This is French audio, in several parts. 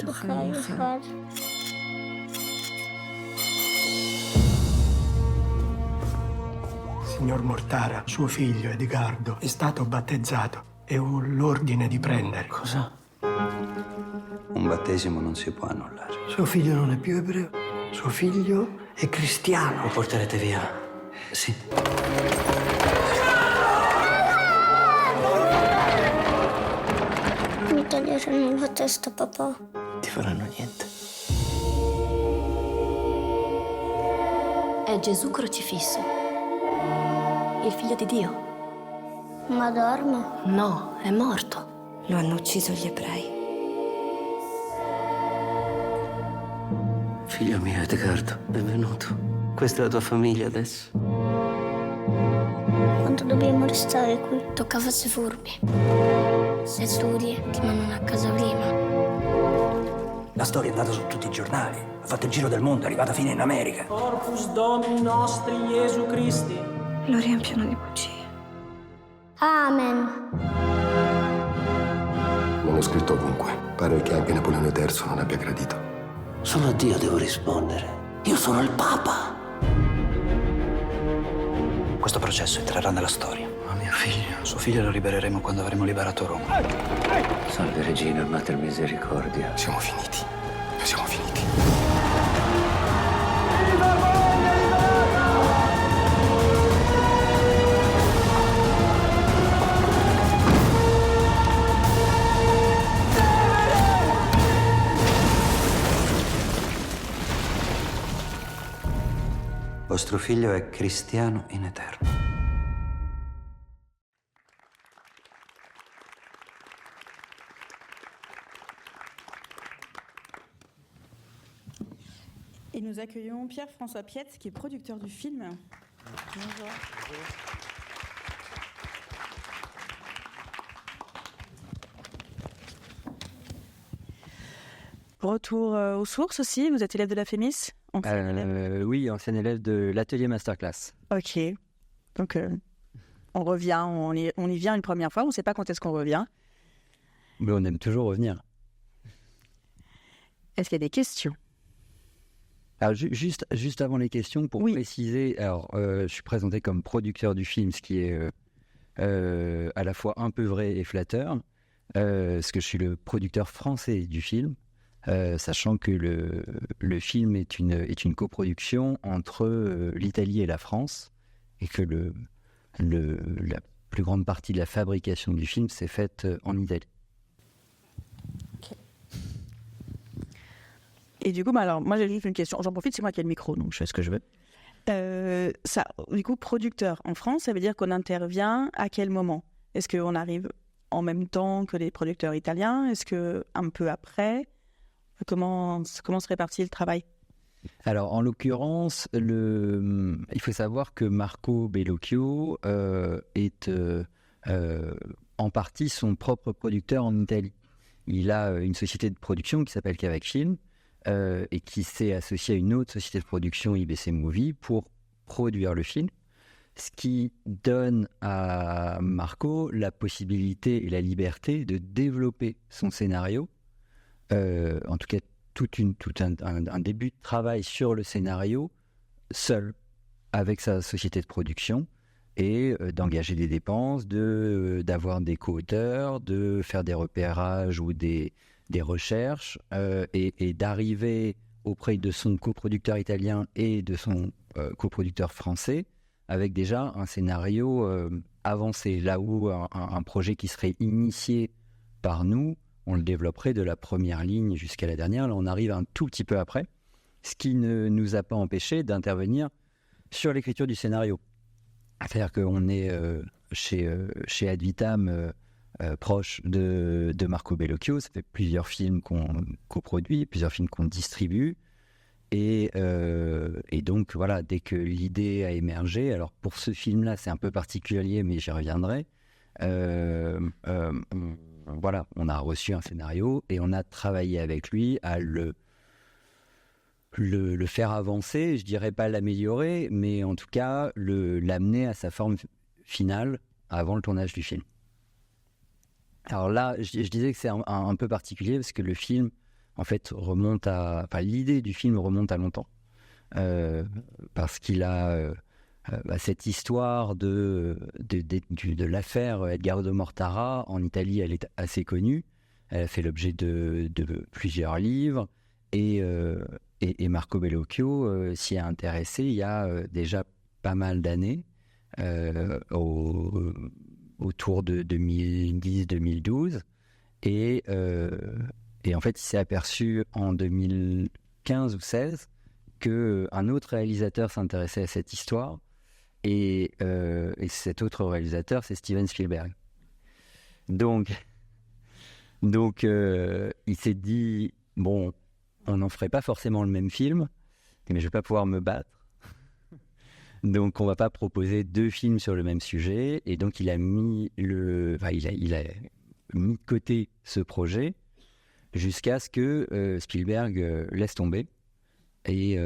fare. Signor Mortara, suo figlio Edgardo è stato battezzato e ho l'ordine di prendere. Cosa? Un battesimo non si può annullare. Suo figlio non è più ebreo, suo figlio è cristiano. Lo porterete via? Sì. Mi toglieranno la testa, papà. Ti faranno niente. È Gesù crocifisso, il figlio di Dio. Ma dorme? No, è morto. Lo hanno ucciso gli ebrei. Figlio mio, Edgardo, benvenuto. Questa è la tua famiglia adesso. Quanto dobbiamo restare qui? Tocca farsi furbi. Se studi, ti mandano a casa prima. La storia è andata su tutti i giornali, ha fatto il giro del mondo, è arrivata fino in America. Corpus Domini nostri Gesù Cristi. Lo riempiono di bugie. Amen. L'hanno scritto ovunque. Pare che anche Napoleone III non abbia gradito. Solo a Dio devo rispondere. Io sono il Papa. Questo processo entrerà nella storia. Ma mio figlio, suo figlio lo libereremo quando avremo liberato Roma. Salve Regina, Mater Misericordia. Siamo finiti. Siamo finiti. Vostro figlio è cristiano in eterno. Et nous accueillons Pierre-François Pietz, qui est producteur du film. Bonjour. Retour aux sources aussi, vous êtes élève de la FEMIS? Oui, ancien élève de l'atelier masterclass. Ok, donc on revient, on y vient une première fois, on ne sait pas quand est-ce qu'on revient. Mais on aime toujours revenir. Est-ce qu'il y a des questions? Alors, juste avant les questions, pour préciser, alors, je suis présenté comme producteur du film, ce qui est à la fois un peu vrai et flatteur, parce que je suis le producteur français du film, sachant que le film est une coproduction entre l'Italie et la France, et que la plus grande partie de la fabrication du film s'est faite en Italie. Et du coup, alors, moi j'ai juste une question, j'en profite, c'est moi qui ai le micro, donc je fais ce que je veux. Du coup, producteur en France, ça veut dire qu'on intervient à quel moment? Est-ce qu'on arrive en même temps que les producteurs italiens? Est-ce qu'un peu après? Comment se répartit le travail? Alors, en l'occurrence, il faut savoir que Marco Bellocchio est en partie son propre producteur en Italie. Il a une société de production qui s'appelle Cavac Film et qui s'est associé à une autre société de production, IBC Movie, pour produire le film. Ce qui donne à Marco la possibilité et la liberté de développer son scénario. En tout cas, tout un début de travail sur le scénario seul, avec sa société de production, et d'engager des dépenses, d'avoir des co-auteurs, de faire des repérages ou des recherches, et d'arriver auprès de son coproducteur italien et de son coproducteur français, avec déjà un scénario avancé, là où un projet qui serait initié par nous, on le développerait de la première ligne jusqu'à la dernière. Là, on arrive un tout petit peu après, ce qui ne nous a pas empêché d'intervenir sur l'écriture du scénario. C'est-à-dire qu'on est chez Ad Vitam, proche de Marco Bellocchio. Ça fait plusieurs films qu'on coproduit, plusieurs films qu'on distribue. Et donc, voilà, dès que l'idée a émergé, alors pour ce film-là, c'est un peu particulier, mais j'y reviendrai. Voilà, on a reçu un scénario et on a travaillé avec lui à le faire avancer, je dirais pas l'améliorer, mais en tout cas l'amener à sa forme finale avant le tournage du film. Alors là, je disais que c'est un peu particulier parce que le film, en fait, l'idée du film remonte à longtemps. Parce qu'il a cette histoire de l'affaire Edgardo Mortara. En Italie, elle est assez connue. Elle a fait l'objet de plusieurs livres. Et Marco Bellocchio s'y est intéressé il y a déjà pas mal d'années, autour de 2010-2012. Et en fait, il s'est aperçu en 2015 ou 16 qu'un autre réalisateur s'intéressait à cette histoire. Et cet autre réalisateur, c'est Steven Spielberg. Donc il s'est dit, bon, on n'en ferait pas forcément le même film, mais je vais pas pouvoir me battre. Donc on va pas proposer 2 films sur le même sujet. Et donc il a mis il a mis de côté ce projet jusqu'à ce que Spielberg laisse tomber. Et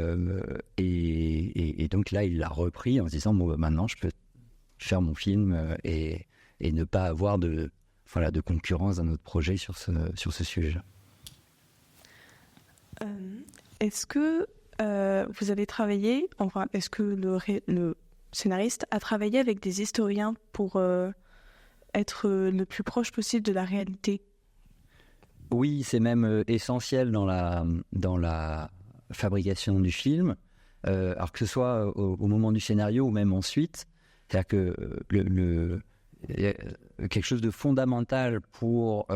donc là, il l'a repris en se disant, bon, maintenant, je peux faire mon film et ne pas avoir de concurrence d'un autre projet sur ce sujet. Est-ce que vous avez travaillé, est-ce que le scénariste a travaillé avec des historiens pour être le plus proche possible de la réalité? Oui, c'est même essentiel dans la fabrication du film, alors que ce soit au moment du scénario ou même ensuite. C'est-à-dire que quelque chose de fondamental pour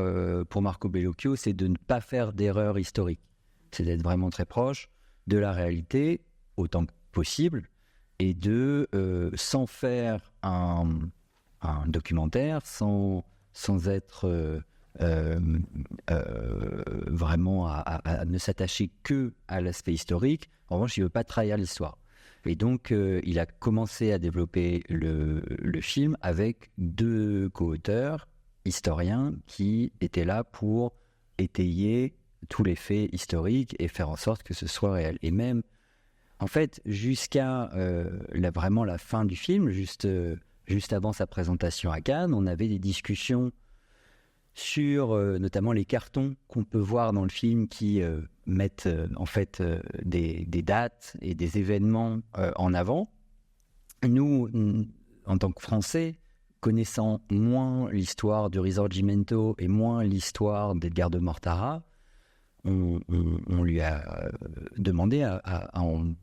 Marco Bellocchio, c'est de ne pas faire d'erreur historique. C'est d'être vraiment très proche de la réalité autant que possible et sans faire un documentaire, sans être vraiment à ne s'attacher que à l'aspect historique. En revanche, il ne veut pas trahir l'histoire. Et donc, il a commencé à développer le film avec 2 co-auteurs historiens qui étaient là pour étayer tous les faits historiques et faire en sorte que ce soit réel. Et même, en fait, jusqu'à vraiment la fin du film, juste avant sa présentation à Cannes, on avait des discussions sur notamment les cartons qu'on peut voir dans le film qui mettent en fait des dates et des événements en avant. Nous, en tant que Français, connaissant moins l'histoire du Risorgimento et moins l'histoire d'Edgardo Mortara, on lui a demandé à en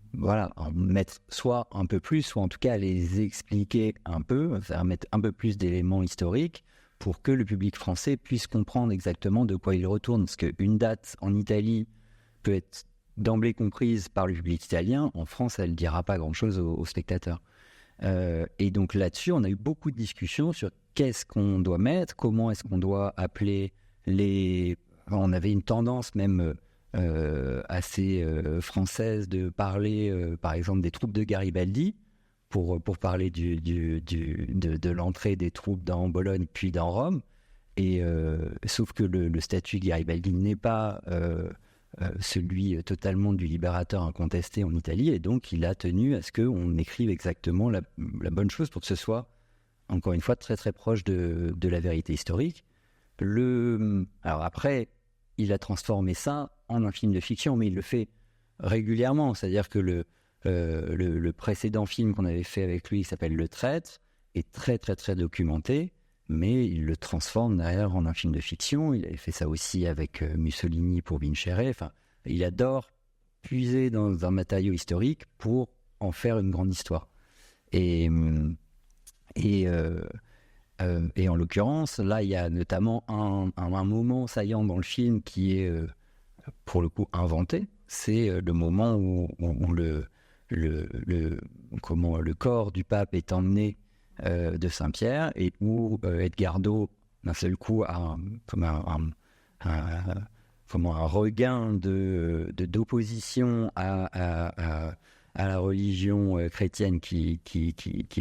mettre soit un peu plus, soit en tout cas à les expliquer un peu, à mettre un peu plus d'éléments historiques pour que le public français puisse comprendre exactement de quoi il retourne. Parce qu'une date en Italie peut être d'emblée comprise par le public italien. En France, elle ne dira pas grand-chose aux spectateurs. Et donc là-dessus, on a eu beaucoup de discussions sur qu'est-ce qu'on doit mettre, comment est-ce qu'on doit appeler les... On avait une tendance même assez française de parler, par exemple, des troupes de Garibaldi, pour parler de l'entrée des troupes dans Bologne puis dans Rome. Et, sauf que le statut Garibaldi n'est pas celui totalement du libérateur incontesté en Italie, et donc il a tenu à ce qu'on écrive exactement la bonne chose pour que ce soit, encore une fois, très très proche de la vérité historique. Alors après, il a transformé ça en un film de fiction, mais il le fait régulièrement. C'est-à-dire que le précédent film qu'on avait fait avec lui, qui s'appelle Le Traître, est très très très documenté, mais il le transforme derrière en un film de fiction. Il avait fait ça aussi avec Mussolini pour Vincere. Enfin, il adore puiser dans un matériau historique pour en faire une grande histoire. Et en l'occurrence, là, il y a notamment un moment saillant dans le film qui est, pour le coup, inventé. C'est le moment où le corps du pape est emmené de Saint-Pierre et où Edgardo, d'un seul coup, a un regain d'opposition à la religion chrétienne qui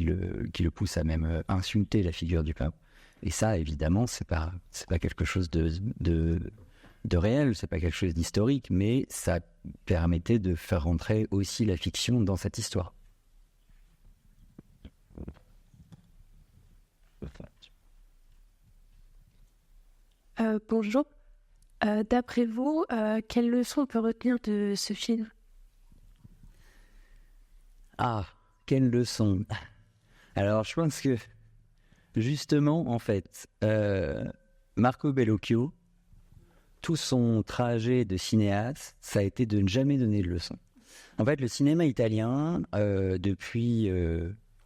le pousse à même insulter la figure du pape. Et ça, évidemment, c'est pas quelque chose de réel, c'est pas quelque chose d'historique, mais ça permettait de faire rentrer aussi la fiction dans cette histoire. Bonjour. D'après vous, quelle leçon on peut retenir de ce film? Ah, quelle leçon! Alors, je pense que, justement, en fait, Marco Bellocchio, tout son trajet de cinéaste, ça a été de ne jamais donner de leçon. En fait, le cinéma italien, depuis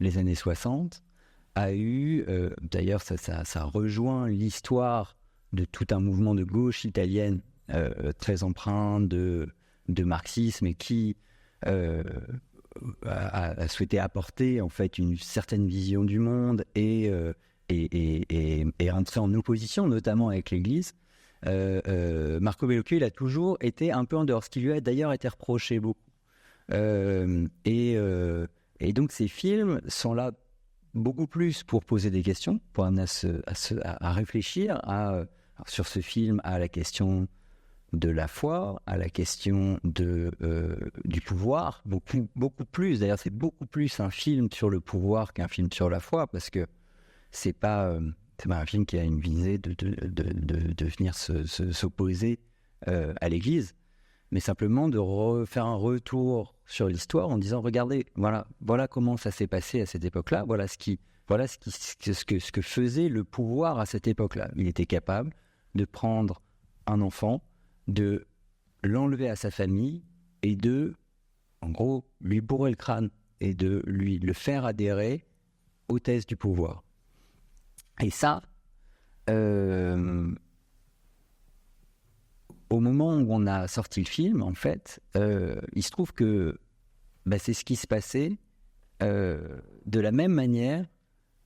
les années 60, a eu, d'ailleurs, ça rejoint l'histoire de tout un mouvement de gauche italienne très empreint de marxisme et qui a souhaité apporter en fait une certaine vision du monde et entrer en opposition, notamment avec l'Église. Marco Bellocchio, il a toujours été un peu en dehors, ce qui lui a d'ailleurs été reproché beaucoup. Et donc ces films sont là beaucoup plus pour poser des questions, pour amener à réfléchir sur ce film à la question de la foi, à la question du pouvoir, beaucoup plus. D'ailleurs, c'est beaucoup plus un film sur le pouvoir qu'un film sur la foi, parce que c'est pas un film qui a une visée de venir s'opposer à l'Église, mais simplement de refaire un retour sur l'histoire en disant regardez, voilà comment ça s'est passé à cette époque-là, voilà ce que faisait le pouvoir à cette époque-là. Il était capable de prendre un enfant, de l'enlever à sa famille et en gros, lui bourrer le crâne et de le faire adhérer aux thèses du pouvoir. Et ça, au moment où on a sorti le film, en fait, il se trouve que c'est ce qui se passait de la même manière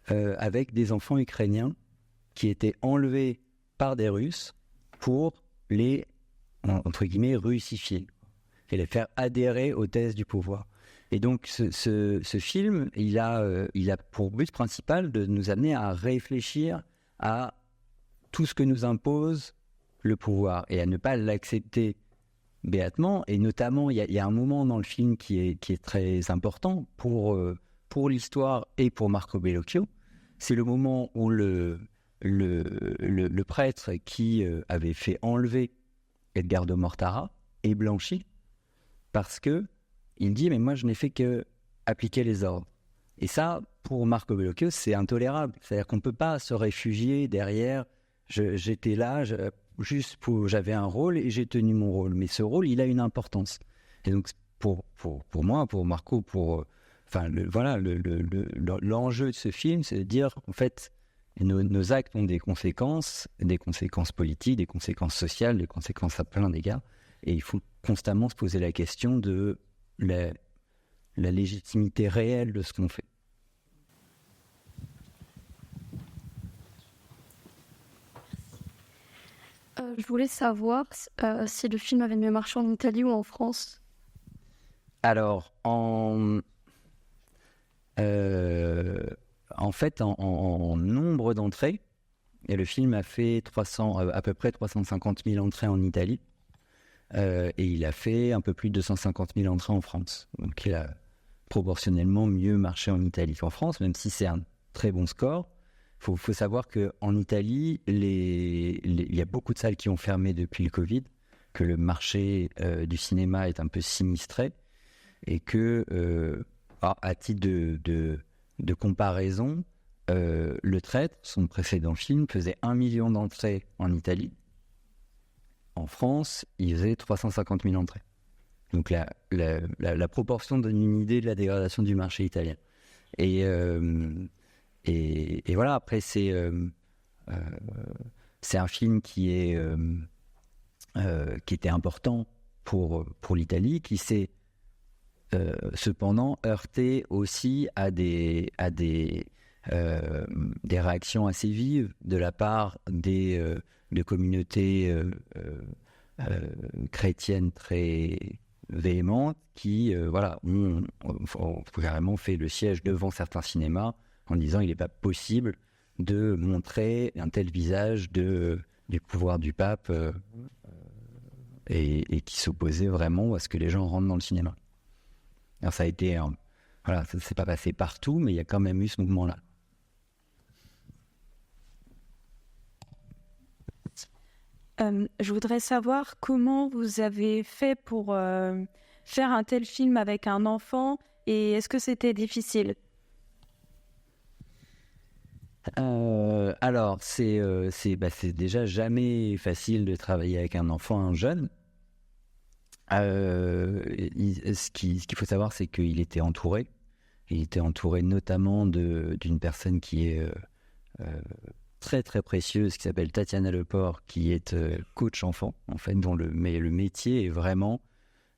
avec des enfants ukrainiens qui étaient enlevés par des Russes pour les, entre guillemets, russifier et les faire adhérer aux thèses du pouvoir. Et donc, ce film, il a pour but principal de nous amener à réfléchir à tout ce que nous impose le pouvoir et à ne pas l'accepter béatement. Et notamment, il y a un moment dans le film qui est très important pour l'histoire et pour Marco Bellocchio. C'est le moment où le prêtre qui avait fait enlever Edgardo Mortara est blanchi parce que il dit, mais moi, je n'ai fait que appliquer les ordres. Et ça, pour Marco Bellocchio, c'est intolérable. C'est-à-dire qu'on ne peut pas se réfugier derrière j'étais là, j'avais un rôle et j'ai tenu mon rôle. Mais ce rôle, il a une importance. Et donc, pour moi, pour Marco, l'enjeu de ce film, c'est de dire, en fait, nos actes ont des conséquences politiques, des conséquences sociales, des conséquences à plein d'égards. Et il faut constamment se poser la question de la légitimité réelle de ce qu'on fait. Je voulais savoir si le film avait mieux marché en Italie ou en France. Alors, en fait, en nombre d'entrées, et le film a fait à peu près 350 000 entrées en Italie. Et il a fait un peu plus de 250 000 entrées en France. Donc il a proportionnellement mieux marché en Italie qu'en France, même si c'est un très bon score. Faut savoir qu'en Italie, il y a beaucoup de salles qui ont fermé depuis le Covid, que le marché du cinéma est un peu sinistré, et que, à titre de comparaison, Le Traître, son précédent film, faisait 1 million d'entrées en Italie. En France, il faisait 350 000 entrées. Donc la proportion donne une idée de la dégradation du marché italien. Et voilà, après, c'est un film qui était important pour l'Italie, qui s'est cependant heurté aussi à des réactions assez vives de la part de communautés chrétiennes très véhémentes qui ont carrément fait le siège devant certains cinémas en disant il n'est pas possible de montrer un tel visage du pouvoir du pape et qui s'opposait vraiment à ce que les gens rentrent dans le cinéma. Alors ça a été ça ne s'est pas passé partout, mais il y a quand même eu ce mouvement-là. Je voudrais savoir comment vous avez fait pour faire un tel film avec un enfant et est-ce que c'était difficile? Alors, c'est déjà jamais facile de travailler avec un enfant, un jeune. Ce qu'il faut savoir, c'est qu'il était entouré. Il était entouré notamment d'une personne qui est très très précieuse, qui s'appelle Tatiana Leport, qui est coach enfant, en fait, dont le métier est vraiment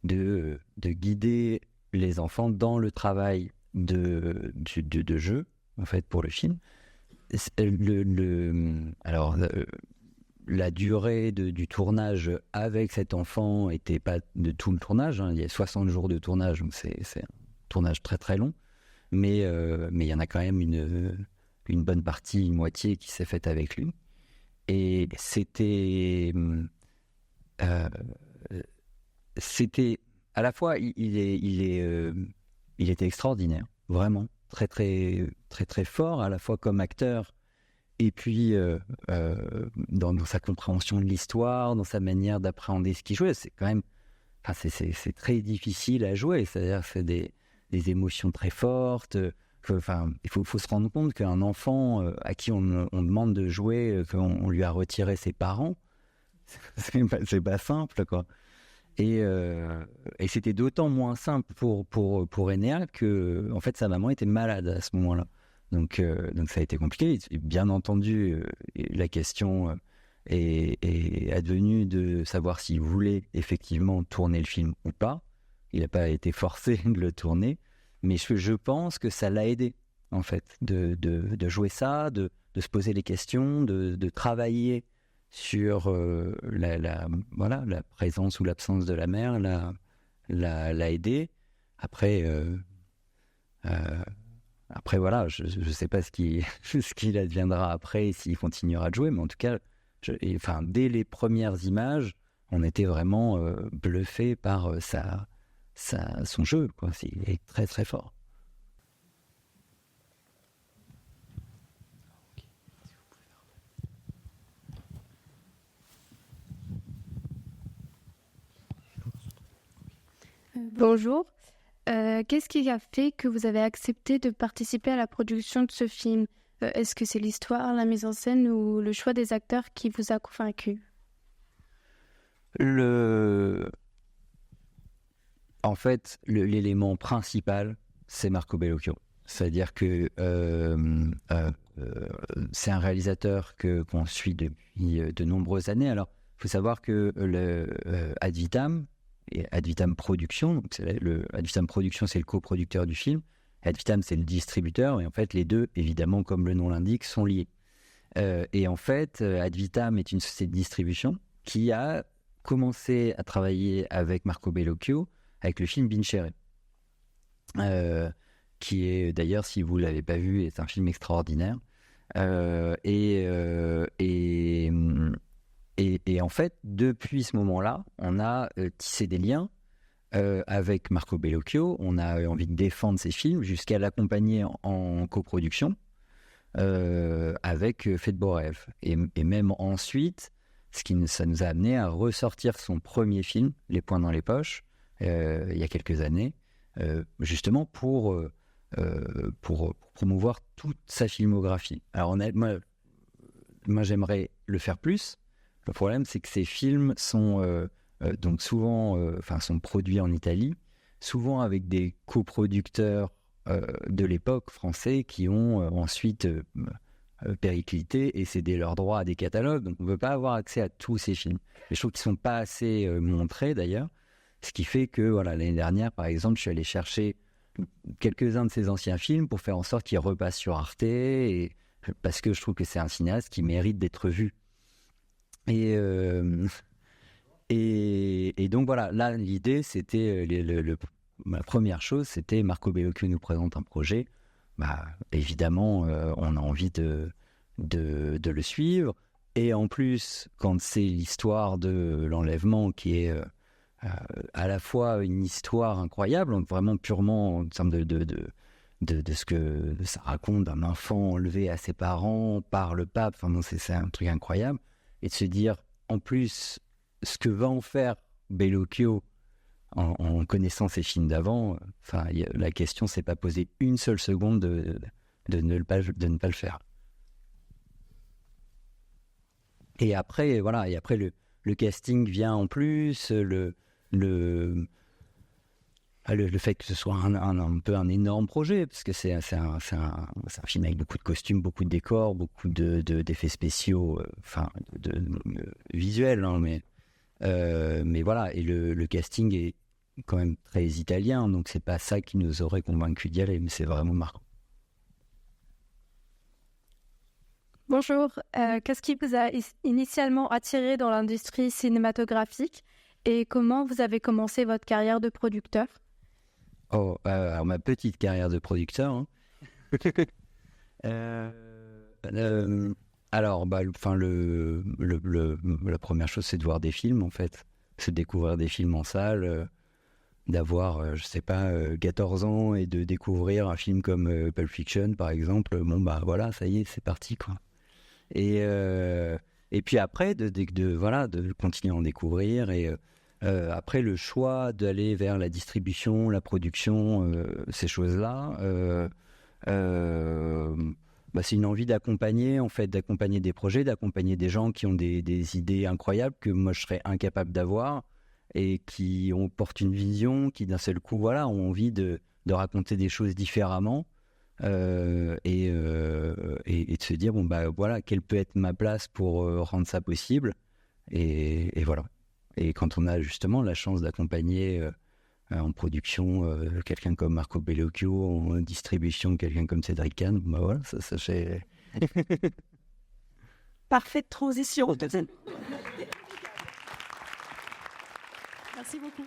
de guider les enfants dans le travail de jeu, en fait, pour le film. La durée du tournage avec cet enfant n'était pas de tout le tournage, hein. Il y a 60 jours de tournage, donc c'est un tournage très très long, mais il y en a quand même une bonne partie, une moitié qui s'est faite avec lui. Et c'était à la fois, il était extraordinaire, vraiment, très très très très fort, à la fois comme acteur, et puis dans sa compréhension de l'histoire, dans sa manière d'appréhender ce qu'il jouait. C'est quand même, c'est très difficile à jouer, c'est-à-dire c'est des émotions très fortes. Il faut se rendre compte qu'un enfant à qui on demande de jouer, qu'on lui a retiré ses parents, c'est pas simple, quoi. Et c'était d'autant moins simple pour Enea que, en fait, sa maman était malade à ce moment-là. Donc ça a été compliqué. Et bien entendu, la question est advenue de savoir s'il voulait effectivement tourner le film ou pas. Il n'a pas été forcé de le tourner, mais je pense que ça l'a aidé, en fait, de jouer ça, de se poser les questions, de travailler sur la présence ou l'absence de la mère, l'a aidé. Après, voilà, je ne sais pas ce qu'il adviendra après, s'il continuera de jouer, mais en tout cas, dès les premières images, on était vraiment bluffé par son jeu, quoi. Il est très très fort. Bonjour. Qu'est-ce qui a fait que vous avez accepté de participer à la production de ce film? Est-ce que c'est l'histoire, la mise en scène ou le choix des acteurs qui vous a convaincu? En fait, l'élément principal, c'est Marco Bellocchio. C'est-à-dire que c'est un réalisateur qu'on suit depuis de nombreuses années. Alors, il faut savoir que Ad Vitam et Ad Vitam Production, donc Ad Vitam Production, c'est le coproducteur du film. Ad Vitam, c'est le distributeur. Et en fait, les deux, évidemment, comme le nom l'indique, sont liés. Et en fait, Ad Vitam est une société de distribution qui a commencé à travailler avec Marco Bellocchio avec le film Vincere, qui est d'ailleurs, si vous ne l'avez pas vu, est un film extraordinaire. Et en fait, depuis ce moment-là, on a tissé des liens avec Marco Bellocchio. On a envie de défendre ses films jusqu'à l'accompagner en coproduction avec Fête Beau Rêve. Et même ensuite, ça nous a amené à ressortir son premier film, Les Poings dans les poches, il y a quelques années, justement pour promouvoir toute sa filmographie. Alors moi j'aimerais le faire plus. Le problème, c'est que ces films sont donc souvent, sont produits en Italie, souvent avec des coproducteurs de l'époque français qui ont ensuite périclité et cédé leurs droits à des catalogues. Donc on ne peut pas avoir accès à tous ces films. Je trouve qu'ils ne sont pas assez montrés d'ailleurs. Ce qui fait que l'année dernière, par exemple, je suis allé chercher quelques-uns de ses anciens films pour faire en sorte qu'ils repassent sur Arte, parce que je trouve que c'est un cinéaste qui mérite d'être vu. Et donc voilà, là l'idée c'était la première chose, c'était Marco Bellocchio nous présente un projet. Évidemment, on a envie de le suivre. Et en plus, quand c'est l'histoire de l'enlèvement qui est à la fois une histoire incroyable, vraiment purement en termes de ce que ça raconte d'un enfant enlevé à ses parents par le pape, c'est un truc incroyable. Et de se dire, en plus ce que va en faire Bellocchio en connaissant ses films d'avant, la question s'est pas posée une seule seconde de ne pas le faire. Et après, voilà, le casting vient en plus, le fait que ce soit un peu un énorme projet, parce que c'est un film avec beaucoup de costumes, beaucoup de décors, beaucoup d'effets spéciaux, visuels, hein, mais voilà, et le casting est quand même très italien, donc c'est pas ça qui nous aurait convaincu d'y aller, mais c'est vraiment marquant. Bonjour, qu'est-ce qui vous a initialement attiré dans l'industrie cinématographique et comment vous avez commencé votre carrière de producteur? Alors ma petite carrière de producteur, hein. Alors, la première chose, c'est de voir des films, en fait. C'est de découvrir des films en salle, d'avoir, 14 ans et de découvrir un film comme Pulp Fiction, par exemple. Bon, voilà, ça y est, c'est parti, quoi. Et puis après, de continuer à en découvrir. Et après, le choix d'aller vers la distribution, la production, ces choses-là, c'est une envie d'accompagner des projets, d'accompagner des gens qui ont des idées incroyables que moi, je serais incapable d'avoir et qui portent une vision, qui d'un seul coup, ont envie de raconter des choses différemment. Et de se dire quelle peut être ma place pour rendre ça possible et voilà. Et quand on a justement la chance d'accompagner en production quelqu'un comme Marco Bellocchio, en distribution quelqu'un comme Cédric Kahn, ça c'est Parfaite transition. Merci beaucoup.